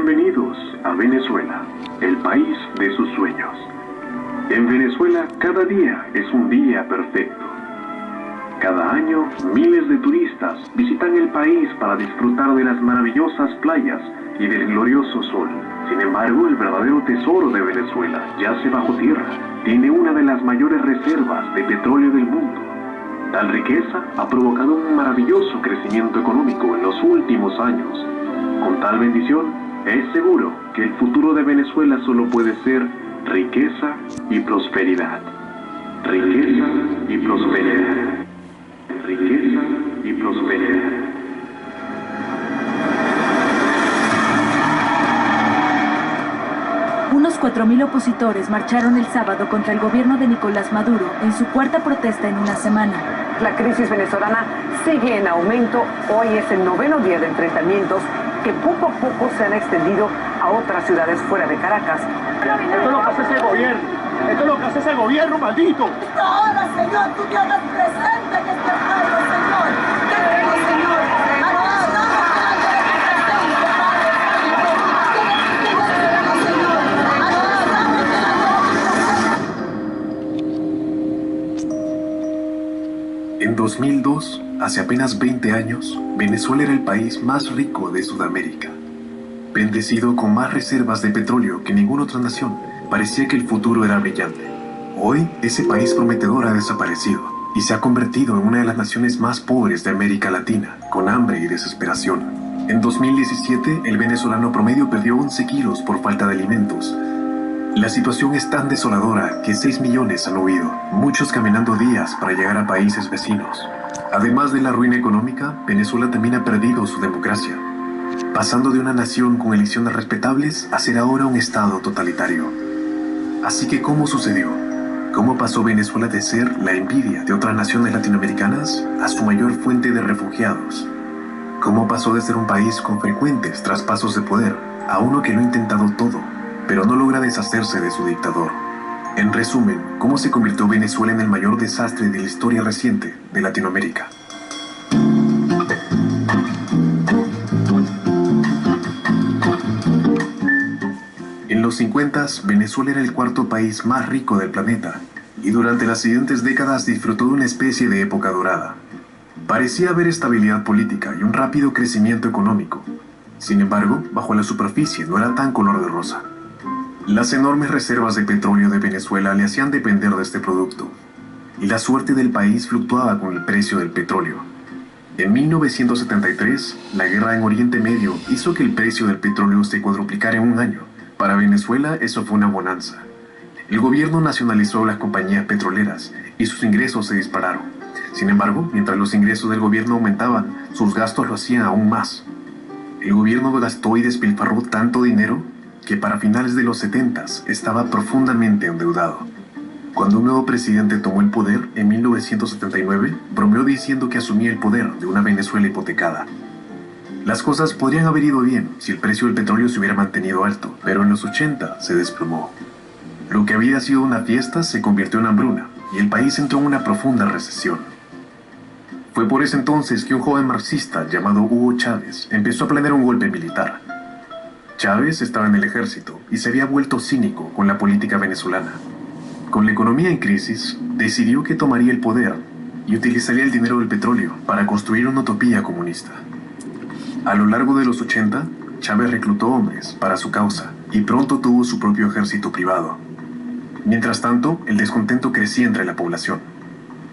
Bienvenidos a Venezuela, el país de sus sueños. En Venezuela, cada día es un día perfecto. Cada año, miles de turistas visitan el país para disfrutar de las maravillosas playas y del glorioso sol. Sin embargo, el verdadero tesoro de Venezuela yace bajo tierra. Tiene una de las mayores reservas de petróleo del mundo. Tal riqueza ha provocado un maravilloso crecimiento económico en los últimos años. Con tal bendición, es seguro que el futuro de Venezuela solo puede ser riqueza y prosperidad. Riqueza y prosperidad. Riqueza y prosperidad. Unos 4.000 opositores marcharon el sábado contra el gobierno de Nicolás Maduro en su cuarta protesta en una semana. La crisis venezolana sigue en aumento. Hoy es el 9º día de enfrentamientos que poco a poco se han extendido a otras ciudades fuera de Caracas. Esto es lo que hace ese gobierno. Esto es lo que hace ese gobierno, maldito. Ahora, Señor, tú te hagas presente en este pueblo, Señor. Queremos, Señor. En 2002, hace apenas 20 años, Venezuela era el país más rico de Sudamérica. Bendecido con más reservas de petróleo que ninguna otra nación, parecía que el futuro era brillante. Hoy, ese país prometedor ha desaparecido y se ha convertido en una de las naciones más pobres de América Latina, con hambre y desesperación. En 2017, el venezolano promedio perdió 11 kilos por falta de alimentos. La situación es tan desoladora que 6 millones han huido, muchos caminando días para llegar a países vecinos. Además de la ruina económica, Venezuela también ha perdido su democracia, pasando de una nación con elecciones respetables a ser ahora un estado totalitario. Así que, ¿cómo sucedió? ¿Cómo pasó Venezuela de ser la envidia de otras naciones latinoamericanas a su mayor fuente de refugiados? ¿Cómo pasó de ser un país con frecuentes traspasos de poder a uno que lo ha intentado todo, pero no logra deshacerse de su dictador? En resumen, ¿cómo se convirtió Venezuela en el mayor desastre de la historia reciente de Latinoamérica? En los 50s, Venezuela era el cuarto país más rico del planeta, y durante las siguientes décadas disfrutó de una especie de época dorada. Parecía haber estabilidad política y un rápido crecimiento económico. Sin embargo, bajo la superficie no era tan color de rosa. Las enormes reservas de petróleo de Venezuela le hacían depender de este producto, y la suerte del país fluctuaba con el precio del petróleo. En 1973, la guerra en Oriente Medio hizo que el precio del petróleo se cuadruplicara en un año. Para Venezuela eso fue una bonanza. El gobierno nacionalizó las compañías petroleras y sus ingresos se dispararon. Sin embargo, mientras los ingresos del gobierno aumentaban, sus gastos lo hacían aún más. El gobierno gastó y despilfarró tanto dinero que para finales de los 70s estaba profundamente endeudado. Cuando un nuevo presidente tomó el poder en 1979, bromeó diciendo que asumía el poder de una Venezuela hipotecada. Las cosas podrían haber ido bien si el precio del petróleo se hubiera mantenido alto, pero en los 80 se desplomó. Lo que había sido una fiesta se convirtió en hambruna y el país entró en una profunda recesión. Fue por ese entonces que un joven marxista llamado Hugo Chávez empezó a planear un golpe militar. Chávez estaba en el ejército y se había vuelto cínico con la política venezolana. Con la economía en crisis, decidió que tomaría el poder y utilizaría el dinero del petróleo para construir una utopía comunista. A lo largo de los 80, Chávez reclutó hombres para su causa y pronto tuvo su propio ejército privado. Mientras tanto, el descontento crecía entre la población.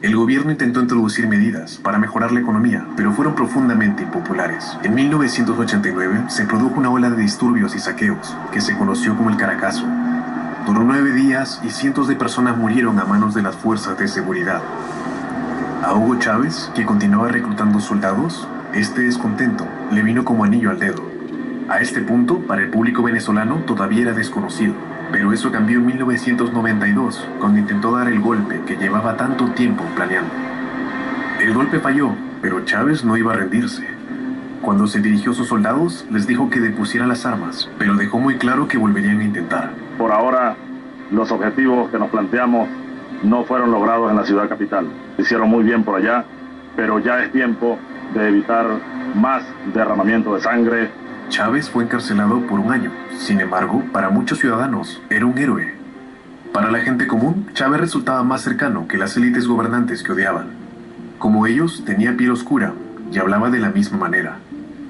El gobierno intentó introducir medidas para mejorar la economía, pero fueron profundamente impopulares. En 1989 se produjo una ola de disturbios y saqueos, que se conoció como el Caracazo. Duró 9 días y cientos de personas murieron a manos de las fuerzas de seguridad. A Hugo Chávez, que continuaba reclutando soldados, este descontento le vino como anillo al dedo. A este punto, para el público venezolano todavía era desconocido, pero eso cambió en 1992, cuando intentó dar el golpe que llevaba tanto tiempo planeando. El golpe falló, pero Chávez no iba a rendirse. Cuando se dirigió a sus soldados, les dijo que depusieran las armas, pero dejó muy claro que volverían a intentar. Por ahora, los objetivos que nos planteamos no fueron logrados en la ciudad capital. Hicieron muy bien por allá, pero ya es tiempo de evitar más derramamiento de sangre Chávez fue encarcelado por 1 año. Sin embargo, para muchos ciudadanos, era un héroe. Para la gente común, Chávez resultaba más cercano que las élites gobernantes que odiaban. Como ellos, tenía piel oscura y hablaba de la misma manera.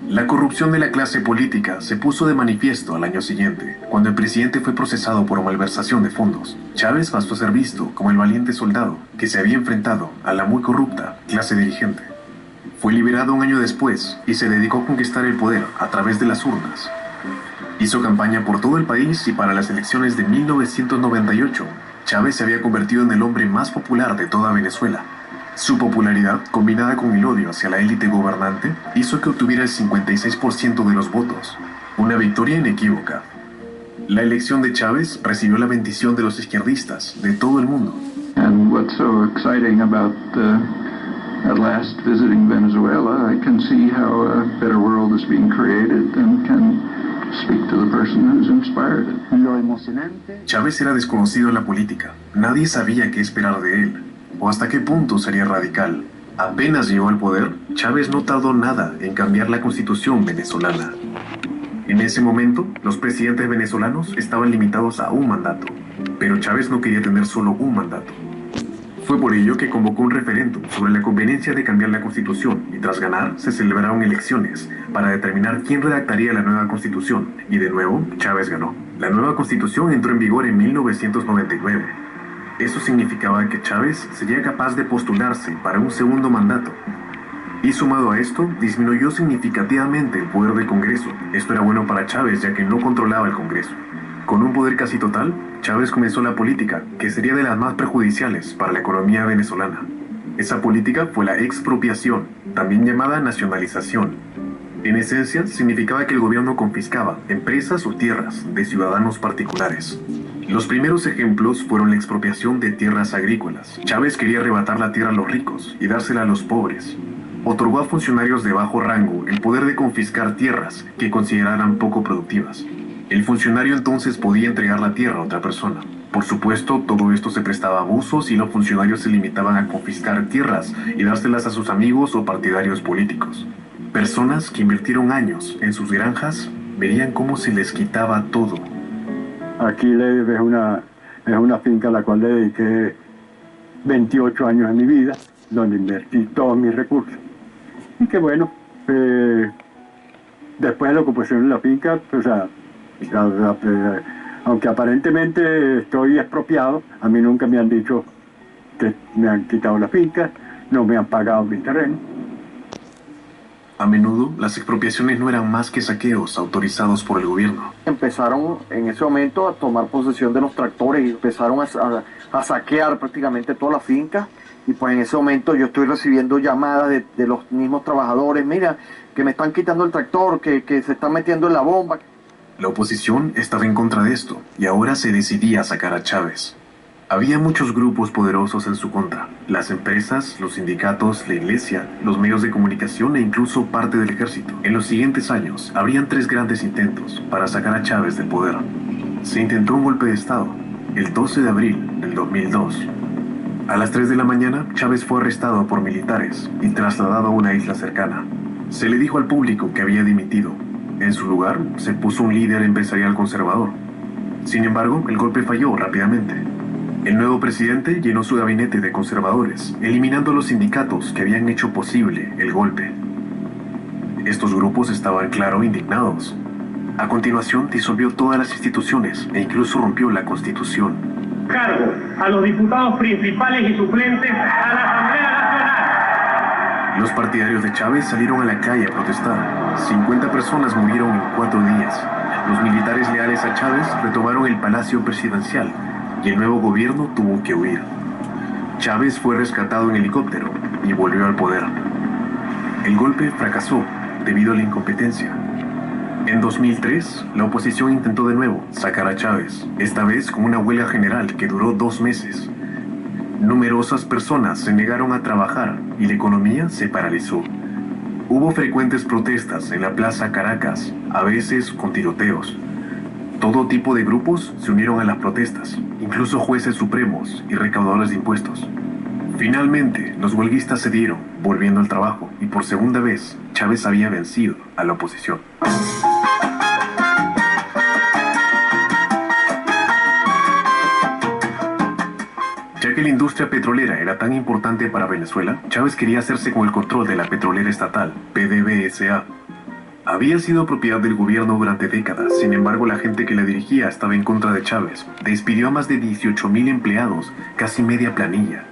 La corrupción de la clase política se puso de manifiesto al año siguiente, cuando el presidente fue procesado por malversación de fondos. Chávez pasó a ser visto como el valiente soldado que se había enfrentado a la muy corrupta clase dirigente. Fue liberado 1 año después y se dedicó a conquistar el poder a través de las urnas. Hizo campaña por todo el país y para las elecciones de 1998, Chávez se había convertido en el hombre más popular de toda Venezuela. Su popularidad, combinada con el odio hacia la élite gobernante, hizo que obtuviera el 56% de los votos, una victoria inequívoca. La elección de Chávez recibió la bendición de los izquierdistas de todo el mundo. And what's so exciting about at last visiting Venezuela, I can see how a better world is being created and can speak to the person who's inspired it. Lo emocionante. Chávez era desconocido en la política. Nadie sabía qué esperar de él, o hasta qué punto sería radical. Apenas llegó al poder, Chávez no tardó nada en cambiar la constitución venezolana. En ese momento, los presidentes venezolanos estaban limitados a 1 mandato, pero Chávez no quería tener solo 1 mandato. Fue por ello que convocó un referéndum sobre la conveniencia de cambiar la constitución y tras ganar se celebraron elecciones para determinar quién redactaría la nueva constitución y de nuevo Chávez ganó. La nueva constitución entró en vigor en 1999. Eso significaba que Chávez sería capaz de postularse para un segundo mandato. Y sumado a esto, disminuyó significativamente el poder del Congreso. Esto era bueno para Chávez ya que no controlaba el Congreso. Con un poder casi total, Chávez comenzó la política, que sería de las más perjudiciales para la economía venezolana. Esa política fue la expropiación, también llamada nacionalización. En esencia, significaba que el gobierno confiscaba empresas o tierras de ciudadanos particulares. Los primeros ejemplos fueron la expropiación de tierras agrícolas. Chávez quería arrebatar la tierra a los ricos y dársela a los pobres. Otorgó a funcionarios de bajo rango el poder de confiscar tierras que consideraran poco productivas. El funcionario entonces podía entregar la tierra a otra persona. Por supuesto, todo esto se prestaba a abusos y los funcionarios se limitaban a confiscar tierras y dárselas a sus amigos o partidarios políticos. Personas que invirtieron años en sus granjas verían cómo se les quitaba todo. Aquí es una finca a la cual le dediqué 28 años de mi vida, donde invertí todos mis recursos. Y que bueno, después de la ocupación de la finca, aunque aparentemente estoy expropiado, a mí nunca me han dicho que me han quitado la finca, no me han pagado mi terreno. A menudo, las expropiaciones no eran más que saqueos autorizados por el gobierno. Empezaron en ese momento a tomar posesión de los tractores y empezaron a saquear prácticamente toda la finca. Y pues en ese momento yo estoy recibiendo llamadas de los mismos trabajadores, mira, que me están quitando el tractor, que se están metiendo en la bomba. La oposición estaba en contra de esto y ahora se decidía a sacar a Chávez. Había muchos grupos poderosos en su contra, las empresas, los sindicatos, la iglesia, los medios de comunicación e incluso parte del ejército. En los siguientes años, habrían 3 grandes intentos para sacar a Chávez del poder. Se intentó un golpe de Estado, el 12 de abril del 2002. A las 3 de la mañana, Chávez fue arrestado por militares y trasladado a una isla cercana. Se le dijo al público que había dimitido. En su lugar, se puso un líder empresarial conservador. Sin embargo, el golpe falló rápidamente. El nuevo presidente llenó su gabinete de conservadores, eliminando a los sindicatos que habían hecho posible el golpe. Estos grupos estaban, claro, indignados. A continuación, disolvió todas las instituciones e incluso rompió la Constitución. Cargo a los diputados principales y suplentes a la Asamblea Nacional. Los partidarios de Chávez salieron a la calle a protestar. 50 personas murieron en 4 días. Los militares leales a Chávez retomaron el Palacio Presidencial y el nuevo gobierno tuvo que huir. Chávez fue rescatado en helicóptero y volvió al poder. El golpe fracasó debido a la incompetencia. En 2003, la oposición intentó de nuevo sacar a Chávez, esta vez con una huelga general que duró 2 meses. Numerosas personas se negaron a trabajar y la economía se paralizó. Hubo frecuentes protestas en la Plaza Caracas, a veces con tiroteos. Todo tipo de grupos se unieron a las protestas, incluso jueces supremos y recaudadores de impuestos. Finalmente, los huelguistas cedieron, volviendo al trabajo, y por segunda vez, Chávez había vencido a la oposición. que la industria petrolera era tan importante para Venezuela, Chávez quería hacerse con el control de la petrolera estatal, PDVSA. Había sido propiedad del gobierno durante décadas, sin embargo la gente que la dirigía estaba en contra de Chávez. Despidió a más de 18.000 empleados, casi media planilla.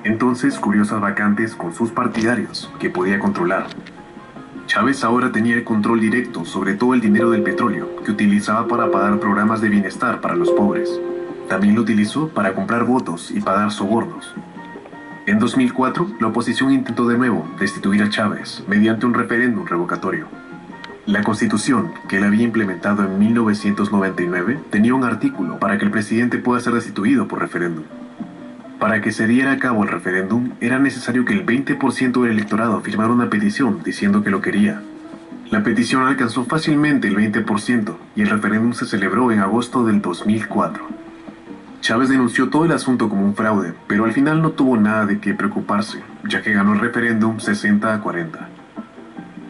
Entonces, curiosas vacantes con sus partidarios, que podía controlar. Chávez ahora tenía el control directo sobre todo el dinero del petróleo, que utilizaba para pagar programas de bienestar para los pobres. También lo utilizó para comprar votos y pagar sobornos. En 2004, la oposición intentó de nuevo destituir a Chávez mediante un referéndum revocatorio. La Constitución, que él había implementado en 1999, tenía un artículo para que el presidente pueda ser destituido por referéndum. Para que se diera a cabo el referéndum, era necesario que el 20% del electorado firmara una petición diciendo que lo quería. La petición alcanzó fácilmente el 20% y el referéndum se celebró en agosto del 2004. Chávez denunció todo el asunto como un fraude, pero al final no tuvo nada de qué preocuparse, ya que ganó el referéndum 60-40.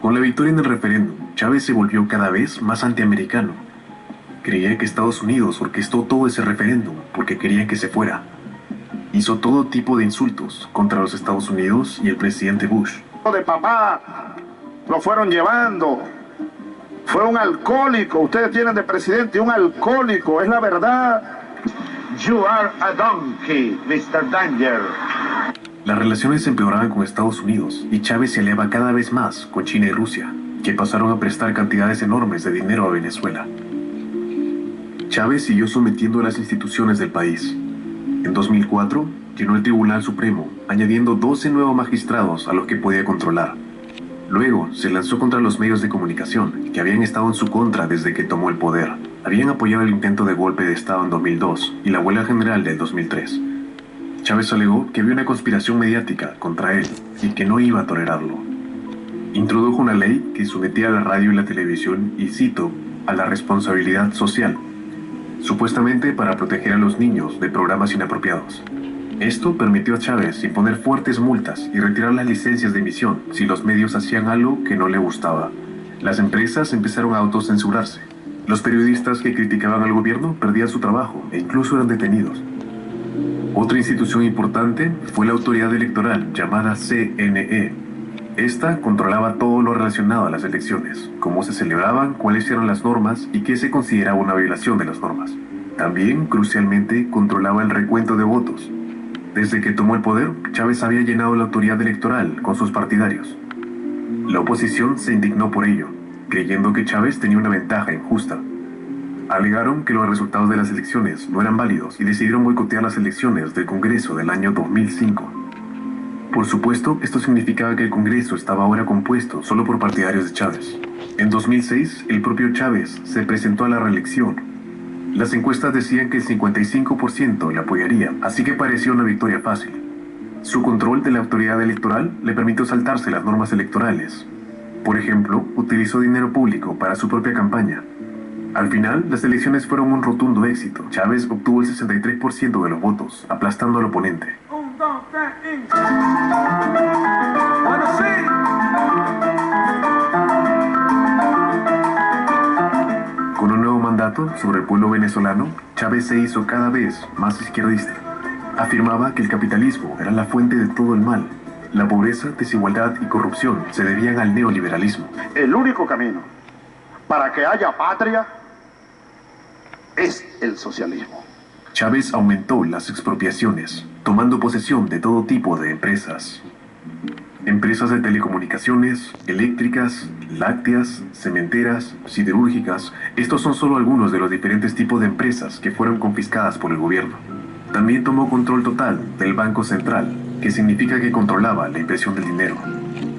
Con la victoria en el referéndum, Chávez se volvió cada vez más antiamericano. Creía que Estados Unidos orquestó todo ese referéndum porque quería que se fuera. Hizo todo tipo de insultos contra los Estados Unidos y el presidente Bush. De papá lo fueron llevando. Fue un alcohólico. Ustedes tienen de presidente un alcohólico, es la verdad. You are a donkey, Mr. Danger. Las relaciones se empeoraban con Estados Unidos y Chávez se aliaba cada vez más con China y Rusia, que pasaron a prestar cantidades enormes de dinero a Venezuela. Chávez siguió sometiendo a las instituciones del país. En 2004, llenó el Tribunal Supremo, añadiendo 12 nuevos magistrados a los que podía controlar. Luego, se lanzó contra los medios de comunicación, que habían estado en su contra desde que tomó el poder. Habían apoyado el intento de golpe de Estado en 2002 y la huelga general del 2003. Chávez alegó que había una conspiración mediática contra él y que no iba a tolerarlo. Introdujo una ley que sometía a la radio y la televisión, y cito, a la responsabilidad social, supuestamente para proteger a los niños de programas inapropiados. Esto permitió a Chávez imponer fuertes multas y retirar las licencias de emisión si los medios hacían algo que no le gustaba. Las empresas empezaron a autocensurarse. Los periodistas que criticaban al gobierno perdían su trabajo e incluso eran detenidos. Otra institución importante fue la autoridad electoral llamada CNE. Esta controlaba todo lo relacionado a las elecciones, cómo se celebraban, cuáles eran las normas y qué se consideraba una violación de las normas. También, crucialmente, controlaba el recuento de votos. Desde que tomó el poder, Chávez había llenado la autoridad electoral con sus partidarios. La oposición se indignó por ello, creyendo que Chávez tenía una ventaja injusta. Alegaron que los resultados de las elecciones no eran válidos y decidieron boicotear las elecciones del Congreso del año 2005. Por supuesto, esto significaba que el Congreso estaba ahora compuesto solo por partidarios de Chávez. En 2006, el propio Chávez se presentó a la reelección. Las encuestas decían que el 55% le apoyaría, así que parecía una victoria fácil. Su control de la autoridad electoral le permitió saltarse las normas electorales. Por ejemplo, utilizó dinero público para su propia campaña. Al final, las elecciones fueron un rotundo éxito. Chávez obtuvo el 63% de los votos, aplastando al oponente. Con un nuevo mandato sobre el pueblo venezolano, Chávez se hizo cada vez más izquierdista. Afirmaba que el capitalismo era la fuente de todo el mal. La pobreza, desigualdad y corrupción se debían al neoliberalismo. El único camino para que haya patria es el socialismo. Chávez aumentó las expropiaciones, tomando posesión de todo tipo de empresas. Empresas de telecomunicaciones, eléctricas, lácteas, cementeras, siderúrgicas. Estos son solo algunos de los diferentes tipos de empresas que fueron confiscadas por el gobierno. También tomó control total del Banco Central, que significa que controlaba la impresión del dinero.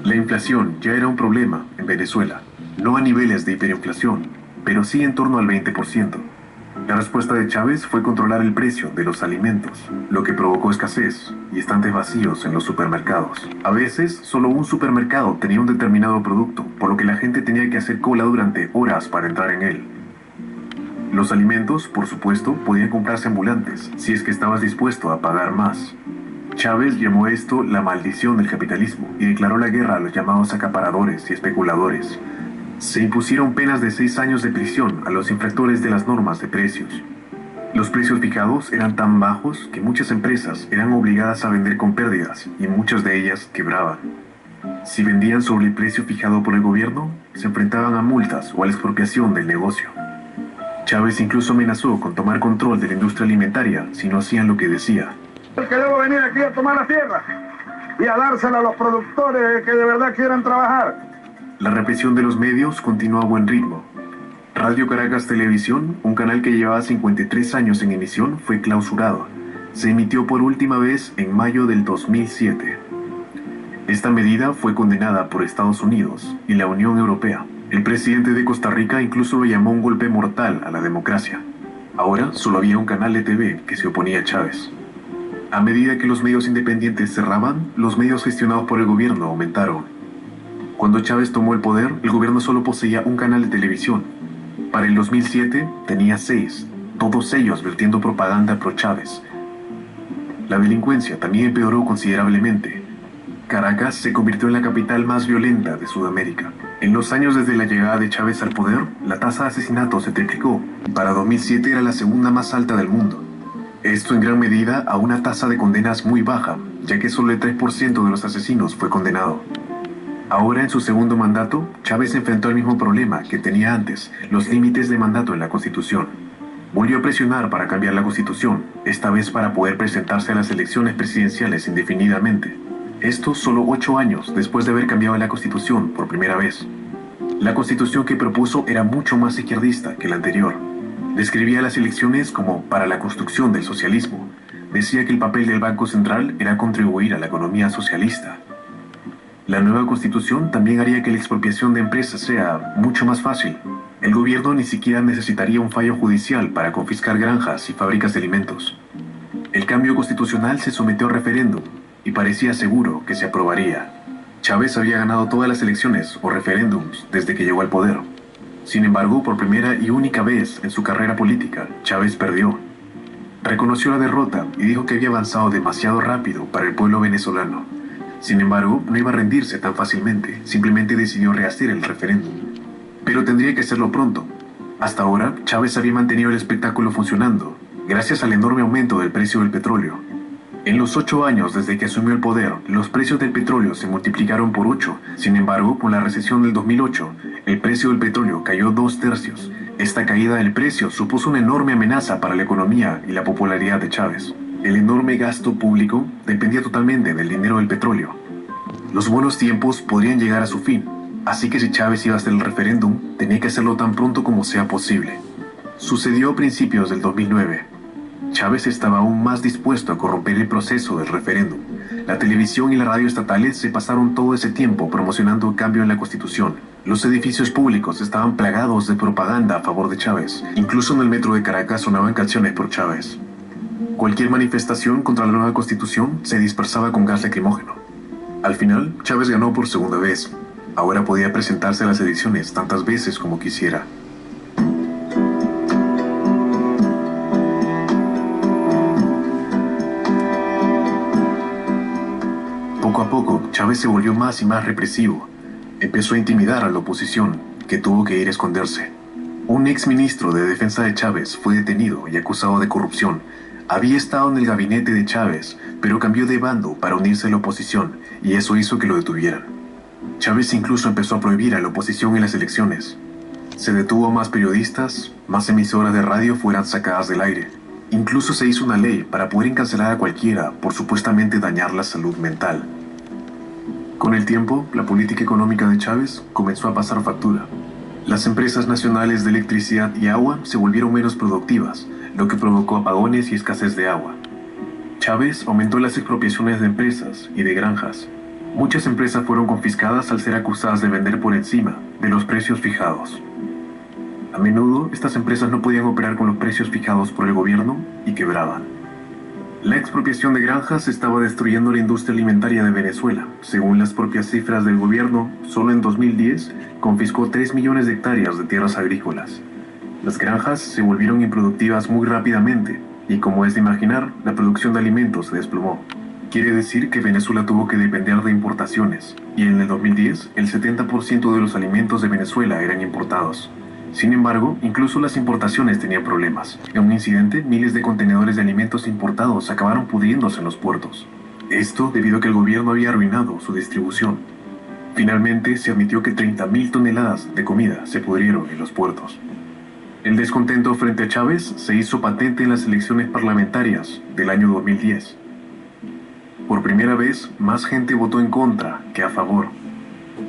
La inflación ya era un problema en Venezuela, no a niveles de hiperinflación, pero sí en torno al 20%. La respuesta de Chávez fue controlar el precio de los alimentos, lo que provocó escasez y estantes vacíos en los supermercados. A veces, solo un supermercado tenía un determinado producto, por lo que la gente tenía que hacer cola durante horas para entrar en él. Los alimentos, por supuesto, podían comprarse ambulantes, si es que estabas dispuesto a pagar más. Chávez llamó esto la maldición del capitalismo y declaró la guerra a los llamados acaparadores y especuladores. Se impusieron penas de 6 años de prisión a los infractores de las normas de precios. Los precios fijados eran tan bajos que muchas empresas eran obligadas a vender con pérdidas y muchas de ellas quebraban. Si vendían sobre el precio fijado por el gobierno, se enfrentaban a multas o a la expropiación del negocio. Chávez incluso amenazó con tomar control de la industria alimentaria si no hacían lo que decía. El que debo venir aquí a tomar la tierra y a dársela a los productores que de verdad quieran trabajar. La represión de los medios continuó a buen ritmo. Radio Caracas Televisión, un canal que llevaba 53 años en emisión, fue clausurado. Se emitió por última vez en mayo del 2007. Esta medida fue condenada por Estados Unidos y la Unión Europea. El presidente de Costa Rica incluso lo llamó un golpe mortal a la democracia. Ahora solo había un canal de TV que se oponía a Chávez. A medida que los medios independientes cerraban, los medios gestionados por el gobierno aumentaron. Cuando Chávez tomó el poder, el gobierno solo poseía un canal de televisión. Para el 2007 tenía 6, todos ellos vertiendo propaganda pro Chávez. La delincuencia también empeoró considerablemente. Caracas se convirtió en la capital más violenta de Sudamérica. En los años desde la llegada de Chávez al poder, la tasa de asesinatos se triplicó. Para 2007 era la segunda más alta del mundo. Esto en gran medida a una tasa de condenas muy baja, ya que solo el 3% de los asesinos fue condenado. Ahora, en su segundo mandato, Chávez enfrentó el mismo problema que tenía antes, los límites de mandato en la Constitución. Volvió a presionar para cambiar la Constitución, esta vez para poder presentarse a las elecciones presidenciales indefinidamente. Esto solo 8 años después de haber cambiado la Constitución por primera vez. La Constitución que propuso era mucho más izquierdista que la anterior. Describía las elecciones como para la construcción del socialismo. Decía que el papel del Banco Central era contribuir a la economía socialista. La nueva Constitución también haría que la expropiación de empresas sea mucho más fácil. El gobierno ni siquiera necesitaría un fallo judicial para confiscar granjas y fábricas de alimentos. El cambio constitucional se sometió a referéndum y parecía seguro que se aprobaría. Chávez había ganado todas las elecciones o referéndums desde que llegó al poder. Sin embargo, por primera y única vez en su carrera política, Chávez perdió. Reconoció la derrota y dijo que había avanzado demasiado rápido para el pueblo venezolano. Sin embargo, no iba a rendirse tan fácilmente, simplemente decidió rehacer el referéndum. Pero tendría que hacerlo pronto. Hasta ahora, Chávez había mantenido el espectáculo funcionando, gracias al enorme aumento del precio del petróleo. En los 8 años desde que asumió el poder, los precios del petróleo se multiplicaron por 8. Sin embargo, con la recesión del 2008, el precio del petróleo cayó 2/3. Esta caída del precio supuso una enorme amenaza para la economía y la popularidad de Chávez. El enorme gasto público dependía totalmente del dinero del petróleo. Los buenos tiempos podrían llegar a su fin, así que si Chávez iba a hacer el referéndum, tenía que hacerlo tan pronto como sea posible. Sucedió a principios del 2009. Chávez estaba aún más dispuesto a corromper el proceso del referéndum. La televisión y la radio estatales se pasaron todo ese tiempo promocionando un cambio en la Constitución. Los edificios públicos estaban plagados de propaganda a favor de Chávez. Incluso en el metro de Caracas sonaban canciones por Chávez. Cualquier manifestación contra la nueva Constitución se dispersaba con gas lacrimógeno. Al final, Chávez ganó por segunda vez. Ahora podía presentarse a las elecciones tantas veces como quisiera. Poco a poco, Chávez se volvió más y más represivo. Empezó a intimidar a la oposición, que tuvo que ir a esconderse. Un exministro de defensa de Chávez fue detenido y acusado de corrupción. Había estado en el gabinete de Chávez, pero cambió de bando para unirse a la oposición, y eso hizo que lo detuvieran. Chávez incluso empezó a prohibir a la oposición en las elecciones. Se detuvo a más periodistas, más emisoras de radio fueran sacadas del aire. Incluso se hizo una ley para poder encarcelar a cualquiera por supuestamente dañar la salud mental. Con el tiempo, la política económica de Chávez comenzó a pasar factura. Las empresas nacionales de electricidad y agua se volvieron menos productivas, lo que provocó apagones y escasez de agua. Chávez aumentó las expropiaciones de empresas y de granjas. Muchas empresas fueron confiscadas al ser acusadas de vender por encima de los precios fijados. A menudo, estas empresas no podían operar con los precios fijados por el gobierno y quebraban. La expropiación de granjas estaba destruyendo la industria alimentaria de Venezuela. Según las propias cifras del gobierno, solo en 2010 confiscó 3 millones de hectáreas de tierras agrícolas. Las granjas se volvieron improductivas muy rápidamente y, como es de imaginar, la producción de alimentos se desplomó. Quiere decir que Venezuela tuvo que depender de importaciones, y en el 2010 el 70% de los alimentos de Venezuela eran importados. Sin embargo, incluso las importaciones tenían problemas. En un incidente, miles de contenedores de alimentos importados acabaron pudriéndose en los puertos. Esto debido a que el gobierno había arruinado su distribución. Finalmente, se admitió que 30.000 toneladas de comida se pudrieron en los puertos. El descontento frente a Chávez se hizo patente en las elecciones parlamentarias del año 2010. Por primera vez, más gente votó en contra que a favor.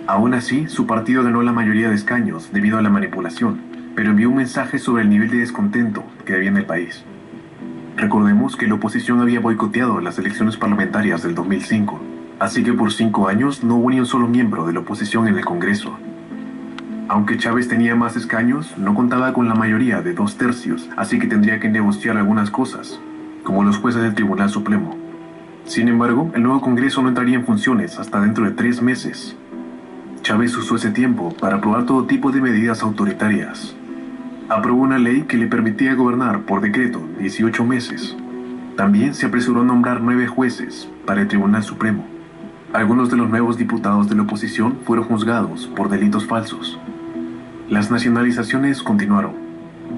Aún así, su partido ganó la mayoría de escaños debido a la manipulación, pero envió un mensaje sobre el nivel de descontento que había en el país. Recordemos que la oposición había boicoteado las elecciones parlamentarias del 2005, así que por 5 años no hubo ni un solo miembro de la oposición en el Congreso. Aunque Chávez tenía más escaños, no contaba con la mayoría de 2/3, así que tendría que negociar algunas cosas, como los jueces del Tribunal Supremo. Sin embargo, el nuevo Congreso no entraría en funciones hasta dentro de 3 meses. Chávez usó ese tiempo para aprobar todo tipo de medidas autoritarias. Aprobó una ley que le permitía gobernar por decreto 18 meses. También se apresuró a nombrar 9 jueces para el Tribunal Supremo. Algunos de los nuevos diputados de la oposición fueron juzgados por delitos falsos. Las nacionalizaciones continuaron.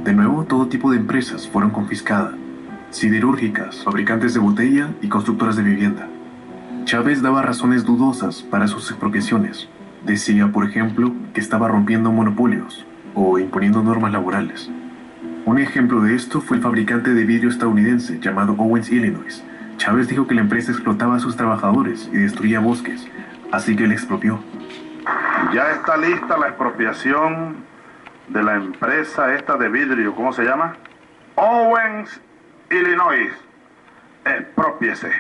De nuevo, todo tipo de empresas fueron confiscadas. Siderúrgicas, fabricantes de botella y constructoras de vivienda. Chávez daba razones dudosas para sus expropiaciones. Decía, por ejemplo, que estaba rompiendo monopolios o imponiendo normas laborales. Un ejemplo de esto fue el fabricante de vidrio estadounidense llamado Owens Illinois. Chávez dijo que la empresa explotaba a sus trabajadores y destruía bosques, así que le expropió. Ya está lista la expropiación de la empresa esta de vidrio, ¿cómo se llama? Owens Illinois. Exprópiese.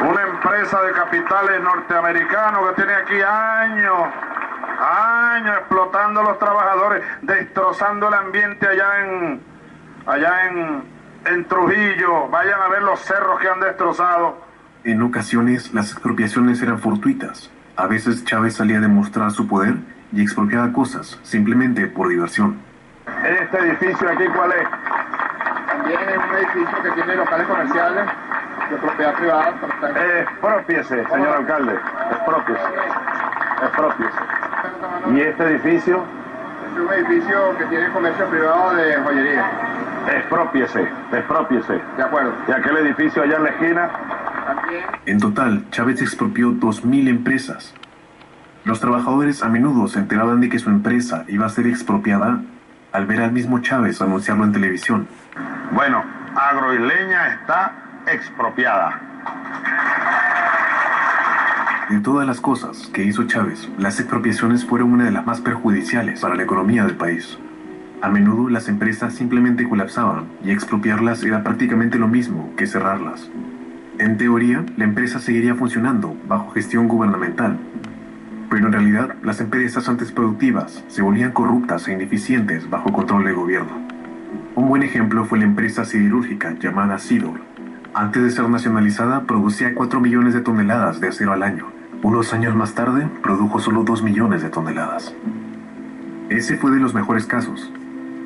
Una empresa de capitales norteamericanos que tiene aquí años explotando a los trabajadores, destrozando el ambiente allá en Trujillo. Vayan a ver los cerros que han destrozado. En ocasiones, las expropiaciones eran fortuitas. A veces Chávez salía a demostrar su poder y expropiaba cosas, simplemente por diversión. ¿Este edificio aquí cuál es? También es un edificio que tiene locales comerciales de propiedad privada. Expropiese, señor alcalde. Expropiese. ¿Y este edificio? Es un edificio que tiene comercio privado de joyería. Expropiese. De acuerdo. ¿Y aquel edificio allá en la esquina? También. En total, Chávez expropió 2.000 empresas. Los trabajadores a menudo se enteraban de que su empresa iba a ser expropiada al ver al mismo Chávez anunciarlo en televisión. Bueno, Agroisleña está expropiada. De todas las cosas que hizo Chávez, las expropiaciones fueron una de las más perjudiciales para la economía del país. A menudo las empresas simplemente colapsaban y expropiarlas era prácticamente lo mismo que cerrarlas. En teoría, la empresa seguiría funcionando bajo gestión gubernamental, pero en realidad las empresas antes productivas se volvían corruptas e ineficientes bajo control del gobierno. Un buen ejemplo fue la empresa siderúrgica llamada Sidor. Antes de ser nacionalizada, producía 4 millones de toneladas de acero al año. Unos años más tarde, produjo solo 2 millones de toneladas. Ese fue de los mejores casos.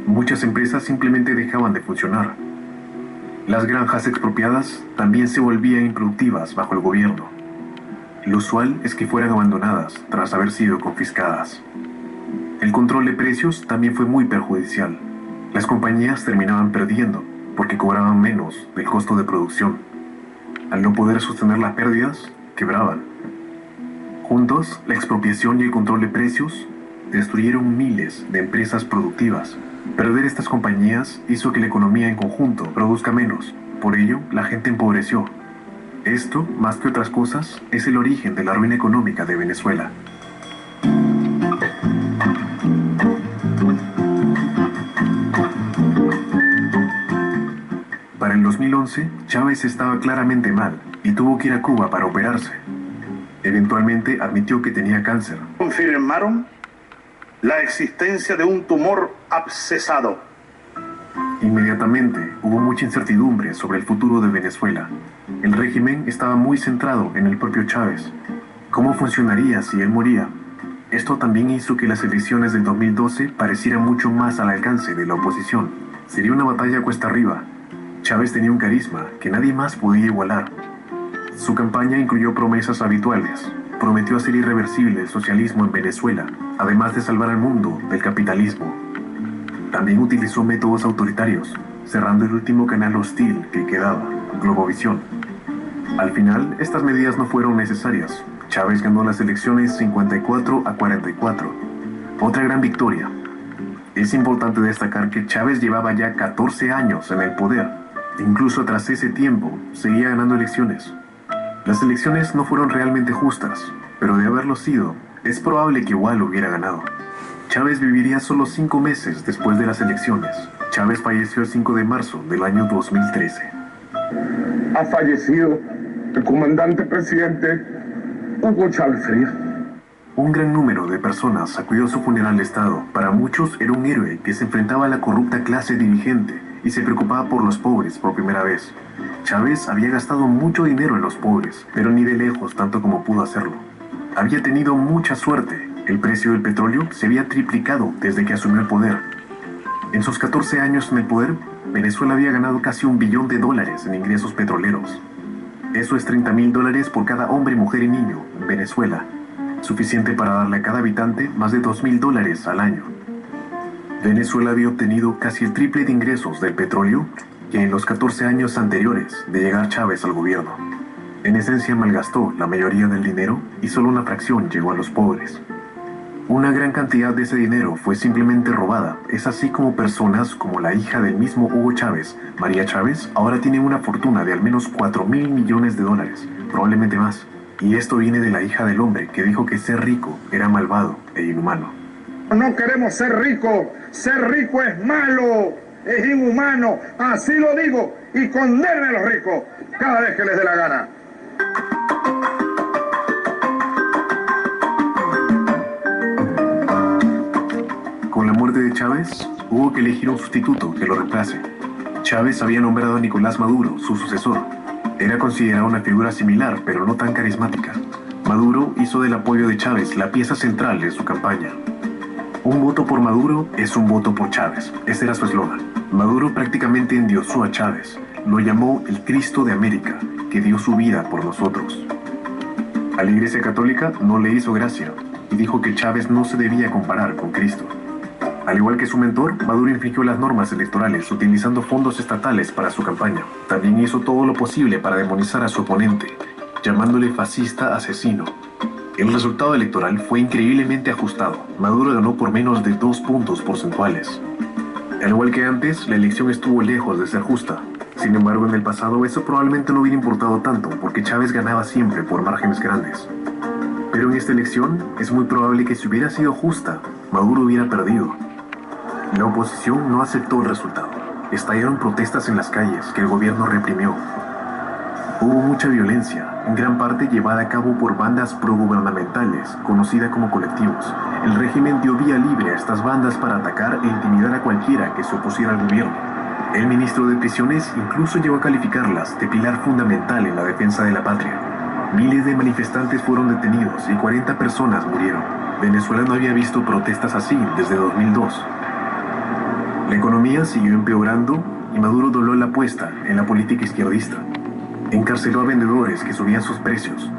Muchas empresas simplemente dejaban de funcionar. Las granjas expropiadas también se volvían improductivas bajo el gobierno. Lo usual es que fueran abandonadas tras haber sido confiscadas. El control de precios también fue muy perjudicial. Las compañías terminaban perdiendo porque cobraban menos del costo de producción. Al no poder sostener las pérdidas, quebraban. Juntos, la expropiación y el control de precios destruyeron miles de empresas productivas. Perder estas compañías hizo que la economía en conjunto produzca menos. Por ello, la gente empobreció. Esto, más que otras cosas, es el origen de la ruina económica de Venezuela. Para el 2011, Chávez estaba claramente mal y tuvo que ir a Cuba para operarse. Eventualmente admitió que tenía cáncer. Confirmaron la existencia de un tumor abscesado. Inmediatamente hubo mucha incertidumbre sobre el futuro de Venezuela. El régimen estaba muy centrado en el propio Chávez. ¿Cómo funcionaría si él moría? Esto también hizo que las elecciones del 2012 parecieran mucho más al alcance de la oposición. Sería una batalla cuesta arriba. Chávez tenía un carisma que nadie más podía igualar. Su campaña incluyó promesas habituales. prometió hacer irreversible el socialismo en Venezuela, además de salvar al mundo del capitalismo. También utilizó métodos autoritarios, cerrando el último canal hostil que quedaba, Globovisión. Al final, estas medidas no fueron necesarias. Chávez ganó las elecciones 54-44. Otra gran victoria. Es importante destacar que Chávez llevaba ya 14 años en el poder. Incluso tras ese tiempo, seguía ganando elecciones. Las elecciones no fueron realmente justas, pero de haberlo sido, es probable que igual hubiera ganado. Chávez viviría solo 5 meses después de las elecciones. Chávez falleció el 5 de marzo del año 2013. Ha fallecido el comandante presidente Hugo Chávez Frías. Un gran número de personas acudió a su funeral de Estado. Para muchos era un héroe que se enfrentaba a la corrupta clase dirigente y se preocupaba por los pobres por primera vez. Chávez había gastado mucho dinero en los pobres, pero ni de lejos tanto como pudo hacerlo. Había tenido mucha suerte. El precio del petróleo se había triplicado desde que asumió el poder. En sus 14 años en el poder, Venezuela había ganado casi $1 billón en ingresos petroleros. Eso es $30.000 por cada hombre, mujer y niño en Venezuela, suficiente para darle a cada habitante más de $2.000 al año. Venezuela había obtenido casi el triple de ingresos del petróleo que en los 14 años anteriores de llegar Chávez al gobierno. En esencia malgastó la mayoría del dinero y solo una fracción llegó a los pobres. Una gran cantidad de ese dinero fue simplemente robada. Es así como personas como la hija del mismo Hugo Chávez, María Chávez, ahora tienen una fortuna de al menos $4.000 millones, probablemente más. Y esto viene de la hija del hombre que dijo que ser rico era malvado e inhumano. No queremos ser rico es malo, es inhumano, así lo digo, y condenen a los ricos cada vez que les dé la gana. Con la muerte de Chávez, hubo que elegir un sustituto que lo reemplace. Chávez había nombrado a Nicolás Maduro, su sucesor. Era considerado una figura similar, pero no tan carismática. Maduro hizo del apoyo de Chávez la pieza central de su campaña. Un voto por Maduro es un voto por Chávez. Ese era su eslogan. Maduro prácticamente endiosó a Chávez. Lo llamó el Cristo de América, que dio su vida por nosotros. A la Iglesia Católica no le hizo gracia y dijo que Chávez no se debía comparar con Cristo. Al igual que su mentor, Maduro infringió las normas electorales utilizando fondos estatales para su campaña. También hizo todo lo posible para demonizar a su oponente, llamándole fascista asesino. El resultado electoral fue increíblemente ajustado. Maduro ganó por menos de 2 puntos porcentuales. Al igual que antes, la elección estuvo lejos de ser justa. Sin embargo, en el pasado eso probablemente no hubiera importado tanto, porque Chávez ganaba siempre por márgenes grandes. Pero en esta elección es muy probable que si hubiera sido justa, Maduro hubiera perdido. La oposición no aceptó el resultado. Estallaron protestas en las calles que el gobierno reprimió. Hubo mucha violencia, en gran parte llevada a cabo por bandas progubernamentales, conocidas como colectivos. El régimen dio vía libre a estas bandas para atacar e intimidar a cualquiera que se opusiera al gobierno. El ministro de Prisiones incluso llegó a calificarlas de pilar fundamental en la defensa de la patria. Miles de manifestantes fueron detenidos y 40 personas murieron. Venezuela no había visto protestas así desde 2002. La economía siguió empeorando y Maduro dobló la apuesta en la política izquierdista. Encarceló a vendedores que subían sus precios.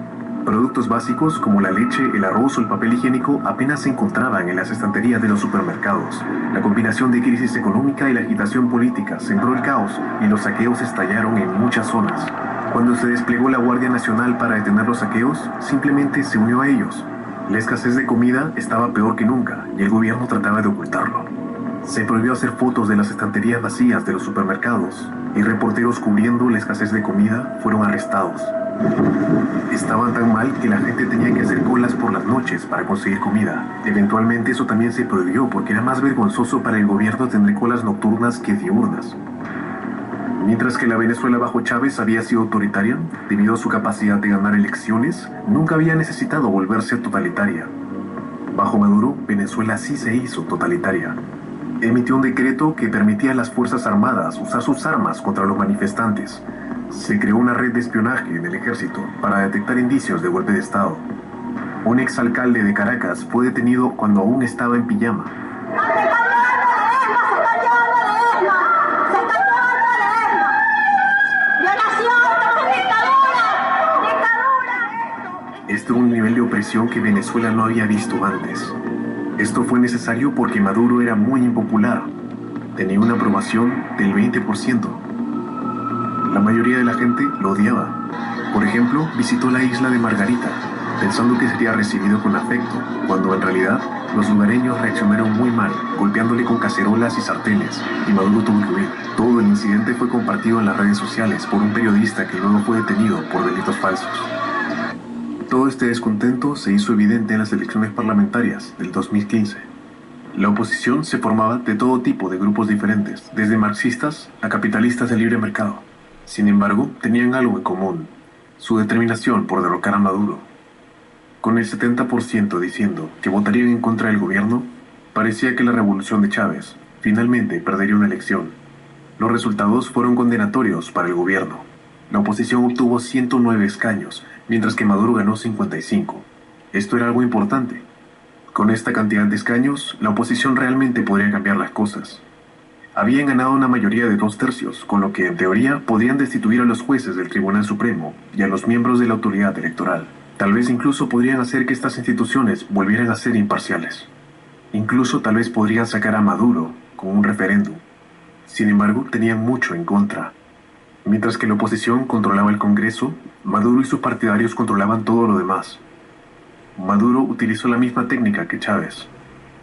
Productos básicos como la leche, el arroz o el papel higiénico apenas se encontraban en las estanterías de los supermercados. La combinación de crisis económica y la agitación política sembró el caos y los saqueos estallaron en muchas zonas. Cuando se desplegó la Guardia Nacional para detener los saqueos, simplemente se unió a ellos. La escasez de comida estaba peor que nunca y el gobierno trataba de ocultarlo. Se prohibió hacer fotos de las estanterías vacías de los supermercados y reporteros cubriendo la escasez de comida fueron arrestados. Estaban tan mal que la gente tenía que hacer colas por las noches para conseguir comida. Eventualmente eso también se prohibió porque era más vergonzoso para el gobierno tener colas nocturnas que diurnas. Mientras que la Venezuela bajo Chávez había sido autoritaria, debido a su capacidad de ganar elecciones, nunca había necesitado volverse totalitaria. Bajo Maduro, Venezuela sí se hizo totalitaria. Emitió un decreto que permitía a las Fuerzas Armadas usar sus armas contra los manifestantes. Se creó una red de espionaje en el ejército para detectar indicios de golpe de Estado. Un exalcalde de Caracas fue detenido cuando aún estaba en pijama. registró un nivel de opresión que Venezuela no había visto antes. Esto fue necesario porque Maduro era muy impopular. Tenía una aprobación del 20%. La mayoría de la gente lo odiaba. Por ejemplo, visitó la isla de Margarita, pensando que sería recibido con afecto, cuando en realidad los lugareños reaccionaron muy mal, golpeándole con cacerolas y sartenes, y Maduro tuvo que huir. Todo el incidente fue compartido en las redes sociales por un periodista que luego fue detenido por delitos falsos. Todo este descontento se hizo evidente en las elecciones parlamentarias del 2015. La oposición se formaba de todo tipo de grupos diferentes, desde marxistas a capitalistas de libre mercado. Sin embargo, tenían algo en común: su determinación por derrocar a Maduro. Con el 70% diciendo que votarían en contra del gobierno, parecía que la revolución de Chávez finalmente perdería una elección. Los resultados fueron condenatorios para el gobierno. La oposición obtuvo 109 escaños, mientras que Maduro ganó 55. Esto era algo importante. Con esta cantidad de escaños, la oposición realmente podría cambiar las cosas. Habían ganado una mayoría de 2/3, con lo que en teoría podrían destituir a los jueces del Tribunal Supremo y a los miembros de la autoridad electoral. Tal vez incluso podrían hacer que estas instituciones volvieran a ser imparciales. Incluso tal vez podrían sacar a Maduro con un referéndum. Sin embargo, tenían mucho en contra. Mientras que la oposición controlaba el Congreso, Maduro y sus partidarios controlaban todo lo demás. Maduro utilizó la misma técnica que Chávez.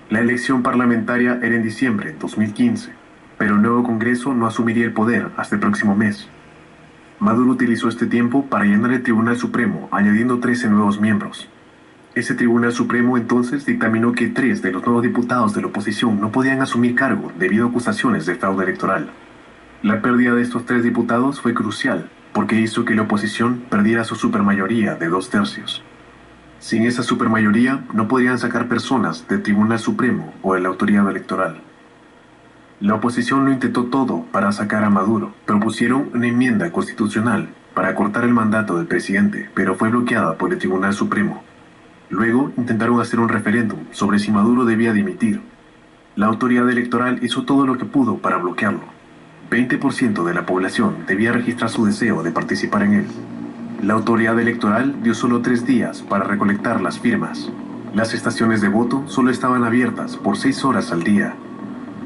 La elección parlamentaria era en diciembre de 2015, pero el nuevo Congreso no asumiría el poder hasta el próximo mes. Maduro utilizó este tiempo para llenar el Tribunal Supremo, añadiendo 13 nuevos miembros. Ese Tribunal Supremo entonces dictaminó que 3 de los nuevos diputados de la oposición no podían asumir cargo debido a acusaciones de fraude electoral. La pérdida de estos 3 diputados fue crucial, porque hizo que la oposición perdiera su supermayoría de 2/3. Sin esa supermayoría, no podrían sacar personas del Tribunal Supremo o de la autoridad electoral. La oposición lo intentó todo para sacar a Maduro. Propusieron una enmienda constitucional para cortar el mandato del presidente, pero fue bloqueada por el Tribunal Supremo. Luego intentaron hacer un referéndum sobre si Maduro debía dimitir. La autoridad electoral hizo todo lo que pudo para bloquearlo. 20% de la población debía registrar su deseo de participar en él. La autoridad electoral dio solo 3 días para recolectar las firmas. Las estaciones de voto solo estaban abiertas por 6 horas al día.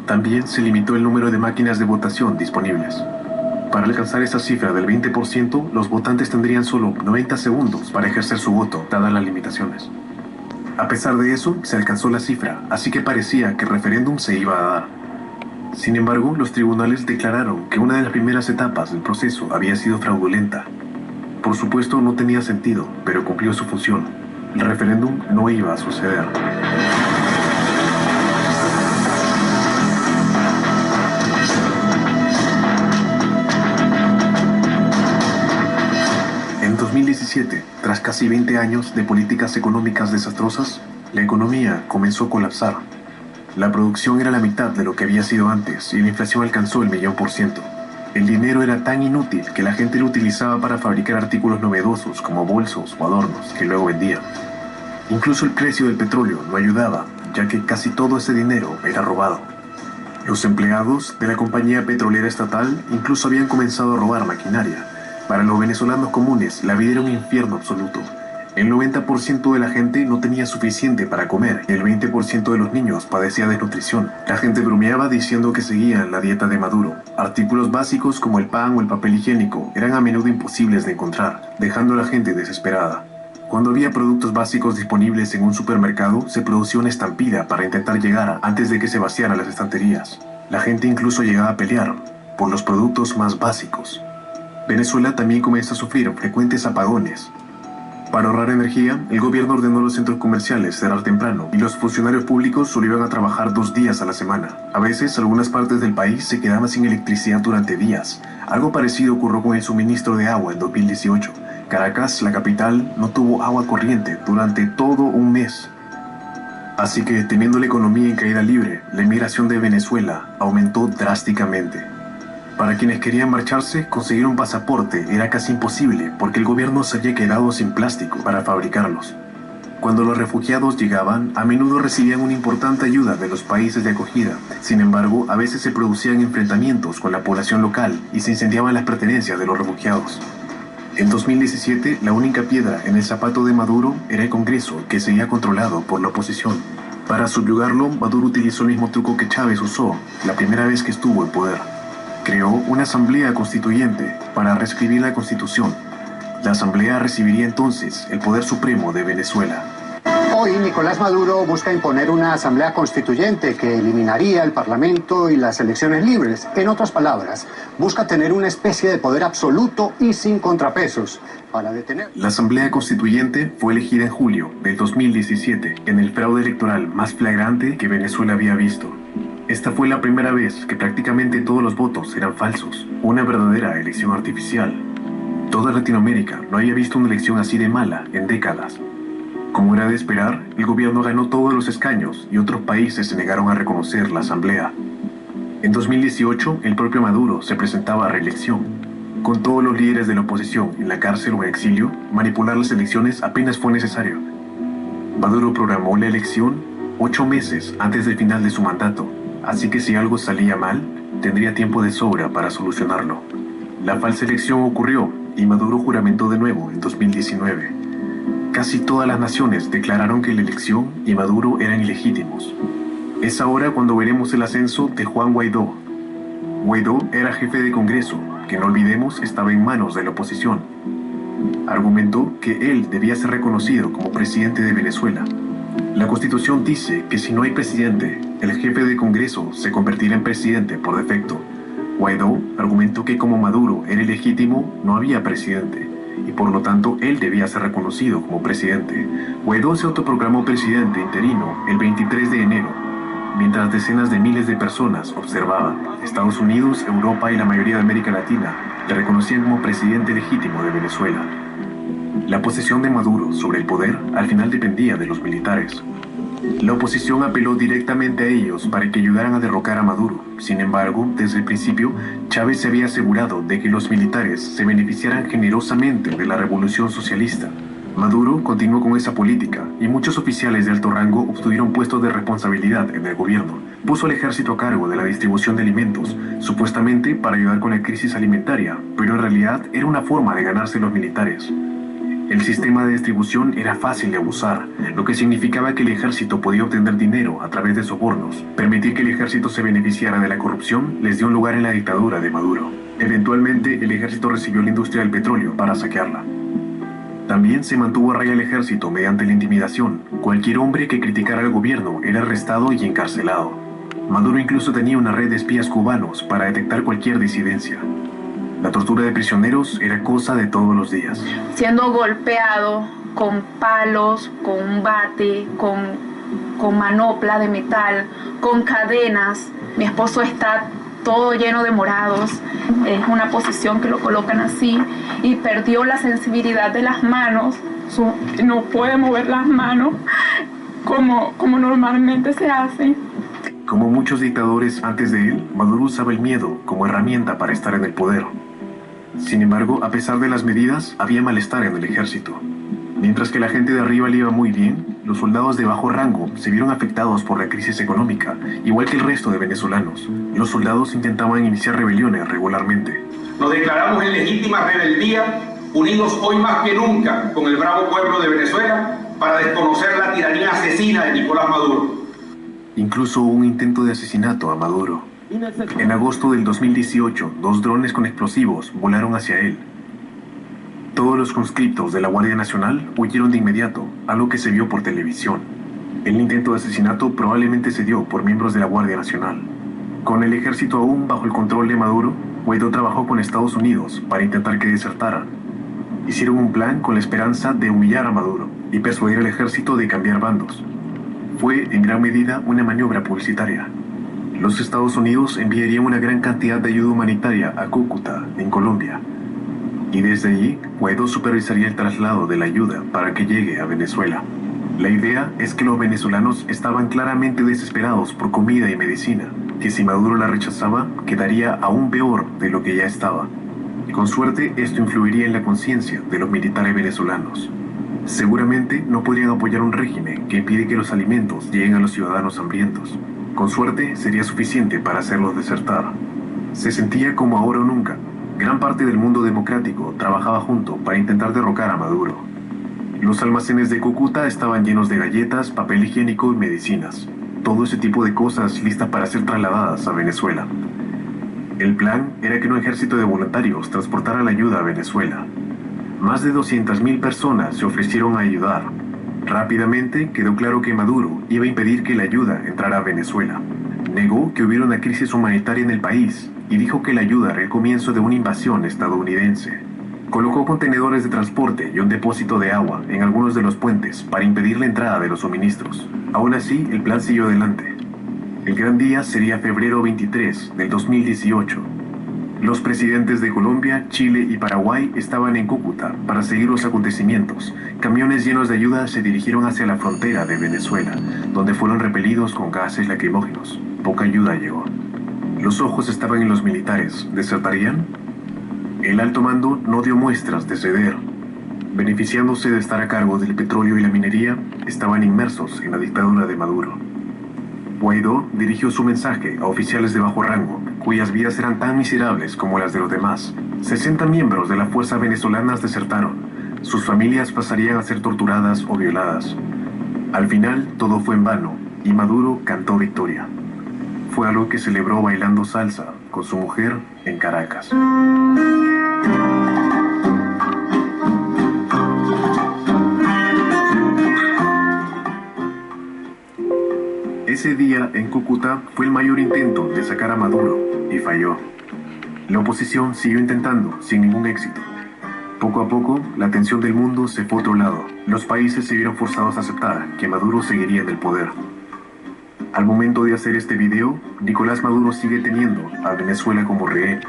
También se limitó el número de máquinas de votación disponibles. Para alcanzar esa cifra del 20%, los votantes tendrían solo 90 segundos para ejercer su voto, dadas las limitaciones. A pesar de eso, se alcanzó la cifra, así que parecía que el referéndum se iba a dar. Sin embargo, los tribunales declararon que una de las primeras etapas del proceso había sido fraudulenta. Por supuesto, no tenía sentido, pero cumplió su función. El referéndum no iba a suceder. En 2017, tras casi 20 años de políticas económicas desastrosas, la economía comenzó a colapsar. La producción era la mitad de lo que había sido antes y la inflación alcanzó el 1.000.000%. El dinero era tan inútil que la gente lo utilizaba para fabricar artículos novedosos como bolsos o adornos que luego vendían. Incluso el precio del petróleo no ayudaba, ya que casi todo ese dinero era robado. Los empleados de la compañía petrolera estatal incluso habían comenzado a robar maquinaria. Para los venezolanos comunes, la vida era un infierno absoluto. El 90% de la gente no tenía suficiente para comer y el 20% de los niños padecía desnutrición. La gente bromeaba diciendo que seguían la dieta de Maduro. Artículos básicos como el pan o el papel higiénico eran a menudo imposibles de encontrar, dejando a la gente desesperada. Cuando había productos básicos disponibles en un supermercado, se producía una estampida para intentar llegar antes de que se vaciaran las estanterías. La gente incluso llegaba a pelear por los productos más básicos. Venezuela también comenzó a sufrir frecuentes apagones. Para ahorrar energía, el gobierno ordenó a los centros comerciales cerrar temprano y los funcionarios públicos solo iban a trabajar 2 días a la semana. A veces, algunas partes del país se quedaban sin electricidad durante días. Algo parecido ocurrió con el suministro de agua en 2018. Caracas, la capital, no tuvo agua corriente durante todo un mes. Así que, teniendo la economía en caída libre, la inmigración de Venezuela aumentó drásticamente. Para quienes querían marcharse, conseguir un pasaporte era casi imposible porque el gobierno se había quedado sin plástico para fabricarlos. Cuando los refugiados llegaban, a menudo recibían una importante ayuda de los países de acogida. Sin embargo, a veces se producían enfrentamientos con la población local y se incendiaban las pertenencias de los refugiados. En 2017, la única piedra en el zapato de Maduro era el Congreso, que seguía controlado por la oposición. Para subyugarlo, Maduro utilizó el mismo truco que Chávez usó la primera vez que estuvo en poder. Creó una asamblea constituyente para reescribir la Constitución. La asamblea recibiría entonces el poder supremo de Venezuela. Hoy Nicolás Maduro busca imponer una asamblea constituyente que eliminaría el parlamento y las elecciones libres. En otras palabras, busca tener una especie de poder absoluto y sin contrapesos para detener. La asamblea constituyente fue elegida en julio del 2017 en el fraude electoral más flagrante que Venezuela había visto. Esta fue la primera vez que prácticamente todos los votos eran falsos, una verdadera elección artificial. Toda Latinoamérica no había visto una elección así de mala en décadas. Como era de esperar, el gobierno ganó todos los escaños y otros países se negaron a reconocer la asamblea. En 2018, el propio Maduro se presentaba a reelección. Con todos los líderes de la oposición en la cárcel o en exilio, manipular las elecciones apenas fue necesario. Maduro programó la elección 8 meses antes del final de su mandato, así que si algo salía mal, tendría tiempo de sobra para solucionarlo. La falsa elección ocurrió y Maduro juramentó de nuevo en 2019. Casi todas las naciones declararon que la elección y Maduro eran ilegítimos. Es ahora cuando veremos el ascenso de Juan Guaidó. Guaidó era jefe de Congreso, que no olvidemos estaba en manos de la oposición. Argumentó que él debía ser reconocido como presidente de Venezuela. La Constitución dice que si no hay presidente, el jefe de Congreso se convertirá en presidente por defecto. Guaidó argumentó que como Maduro era ilegítimo, no había presidente, y por lo tanto él debía ser reconocido como presidente. Guaidó se autoproclamó presidente interino el 23 de enero, mientras decenas de miles de personas observaban. Estados Unidos, Europa y la mayoría de América Latina le reconocían como presidente legítimo de Venezuela. La posesión de Maduro sobre el poder al final dependía de los militares. La oposición apeló directamente a ellos para que ayudaran a derrocar a Maduro. Sin embargo, desde el principio, Chávez se había asegurado de que los militares se beneficiaran generosamente de la revolución socialista. Maduro continuó con esa política y muchos oficiales de alto rango obtuvieron puestos de responsabilidad en el gobierno. Puso al ejército a cargo de la distribución de alimentos, supuestamente para ayudar con la crisis alimentaria, pero en realidad era una forma de ganarse los militares. El sistema de distribución era fácil de abusar, lo que significaba que el ejército podía obtener dinero a través de sobornos. Permitir que el ejército se beneficiara de la corrupción les dio un lugar en la dictadura de Maduro. Eventualmente, el ejército recibió la industria del petróleo para saquearla. También se mantuvo a raya el ejército mediante la intimidación. Cualquier hombre que criticara al gobierno era arrestado y encarcelado. Maduro incluso tenía una red de espías cubanos para detectar cualquier disidencia. La tortura de prisioneros era cosa de todos los días. Siendo golpeado con palos, con un bate, con manopla de metal, con cadenas. Mi esposo está todo lleno de morados. Es una posición que lo colocan así y perdió la sensibilidad de las manos. No puede mover las manos como normalmente se hace. Como muchos dictadores antes de él, Maduro usaba el miedo como herramienta para estar en el poder. Sin embargo, a pesar de las medidas, había malestar en el ejército. Mientras que la gente de arriba le iba muy bien, los soldados de bajo rango se vieron afectados por la crisis económica, igual que el resto de venezolanos. Los soldados intentaban iniciar rebeliones regularmente. Nos declaramos en legítima rebeldía, unidos hoy más que nunca con el bravo pueblo de Venezuela para desconocer la tiranía asesina de Nicolás Maduro. Incluso hubo un intento de asesinato a Maduro. En agosto del 2018, 2 drones con explosivos volaron hacia él. Todos los conscriptos de la Guardia Nacional huyeron de inmediato, algo que se vio por televisión. El intento de asesinato probablemente se dio por miembros de la Guardia Nacional. Con el ejército aún bajo el control de Maduro, Guaidó trabajó con Estados Unidos para intentar que desertaran. Hicieron un plan con la esperanza de humillar a Maduro y persuadir al ejército de cambiar bandos. Fue, en gran medida, una maniobra publicitaria. Los Estados Unidos enviarían una gran cantidad de ayuda humanitaria a Cúcuta, en Colombia. Y desde allí, Guaidó supervisaría el traslado de la ayuda para que llegue a Venezuela. La idea es que los venezolanos estaban claramente desesperados por comida y medicina, que si Maduro la rechazaba, quedaría aún peor de lo que ya estaba. Con suerte, esto influiría en la conciencia de los militares venezolanos. Seguramente no podrían apoyar un régimen que impide que los alimentos lleguen a los ciudadanos hambrientos. Con suerte, sería suficiente para hacerlos desertar. Se sentía como ahora o nunca. gran parte del mundo democrático trabajaba junto para intentar derrocar a Maduro. Los almacenes de Cúcuta estaban llenos de galletas, papel higiénico y medicinas. Todo ese tipo de cosas listas para ser trasladadas a Venezuela. El plan era que un ejército de voluntarios transportara la ayuda a Venezuela. Más de 200.000 personas se ofrecieron a ayudar. Rápidamente quedó claro que Maduro iba a impedir que la ayuda entrara a Venezuela. Negó que hubiera una crisis humanitaria en el país y dijo que la ayuda era el comienzo de una invasión estadounidense. Colocó contenedores de transporte y un depósito de agua en algunos de los puentes para impedir la entrada de los suministros. Aún así, el plan siguió adelante. El gran día sería febrero 23 del 2018. Los presidentes de Colombia, Chile y Paraguay estaban en Cúcuta para seguir los acontecimientos. Camiones llenos de ayuda se dirigieron hacia la frontera de Venezuela, donde fueron repelidos con gases lacrimógenos. Poca ayuda llegó. Los ojos estaban en los militares. ¿Desertarían? El alto mando no dio muestras de ceder. Beneficiándose de estar a cargo del petróleo y la minería, estaban inmersos en la dictadura de Maduro. Guaidó dirigió su mensaje a oficiales de bajo rango, cuyas vidas eran tan miserables como las de los demás. 60 miembros de la fuerza venezolanas desertaron. Sus familias pasarían a ser torturadas o violadas. Al final, todo fue en vano, y Maduro cantó victoria. Fue algo que celebró bailando salsa con su mujer en Caracas. Ese día en Cúcuta fue el mayor intento de sacar a Maduro y falló. La oposición siguió intentando sin ningún éxito. Poco a poco, la atención del mundo se fue a otro lado. Los países se vieron forzados a aceptar que Maduro seguiría en el poder. Al momento de hacer este video, Nicolás Maduro sigue teniendo a Venezuela como rehén.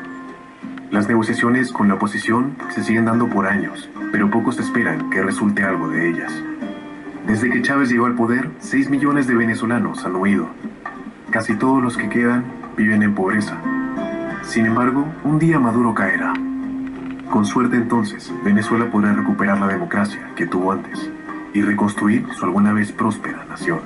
Las negociaciones con la oposición se siguen dando por años, pero pocos esperan que resulte algo de ellas. Desde que Chávez llegó al poder, 6 millones de venezolanos han huido. Casi todos los que quedan viven en pobreza. Sin embargo, un día Maduro caerá. Con suerte entonces, Venezuela podrá recuperar la democracia que tuvo antes y reconstruir su alguna vez próspera nación.